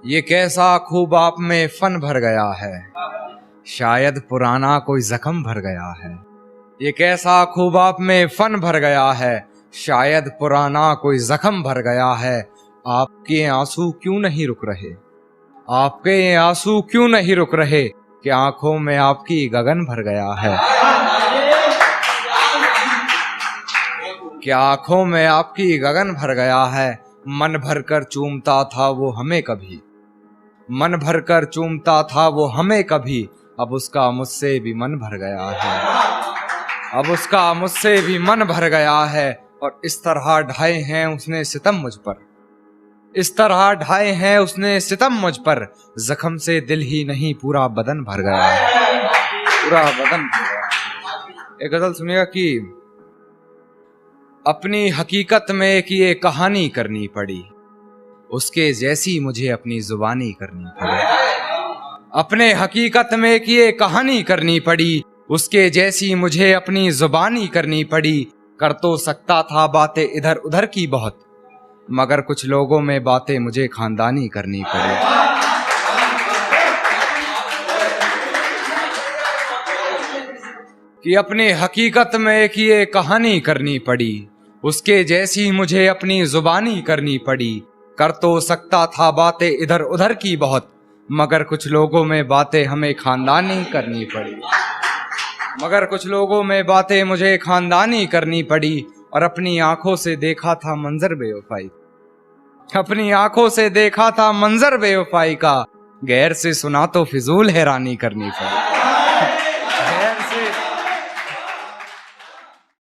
ये कैसा खूब आप में फन भर गया है, शायद पुराना कोई जख्म भर गया है। ये कैसा खूब आप में फन भर गया है, शायद पुराना कोई जख्म भर गया है। आपके आंसू क्यों नहीं रुक रहे, आपके ये आंसू क्यों नहीं रुक रहे, कि आंखों में आपकी गगन भर गया है। क्या आंखों में आपकी गगन भर गया है। मन भर कर चूमता था वो हमें कभी, मन भर कर चूमता था वो हमें कभी। अब उसका मुझसे भी मन भर गया है, अब उसका मुझसे भी मन भर गया है। और इस तरह ढाए हैं उसने सितम मुझ पर, इस तरह ढाए हैं उसने सितम मुझ पर। जख्म से दिल ही नहीं पूरा बदन भर गया है, पूरा बदन भर गया। एक गजल सुनिएगा कि अपनी हकीकत में एक ये कहानी करनी पड़ी, उसके जैसी मुझे अपनी जुबानी करनी पड़ी। अपने हकीकत में एक ये कहानी करनी पड़ी, उसके जैसी मुझे अपनी जुबानी करनी पड़ी। कर तो सकता था बातें इधर उधर की बहुत, मगर कुछ लोगों में बातें मुझे खानदानी करनी पड़ी। कि अपनी हकीकत में एक ये कहानी करनी पड़ी, उसके जैसी मुझे अपनी जुबानी करनी पड़ी। कर तो सकता था बातें इधर उधर की बहुत, मगर कुछ लोगों में बातें हमें खानदानी करनी पड़ी, मगर कुछ लोगों में बातें मुझे खानदानी करनी पड़ी। और अपनी आंखों से देखा था मंजर बेवफाई, अपनी आंखों से देखा था मंजर बेवफाई का, गैर से सुना तो फिजूल हैरानी करनी पड़ी।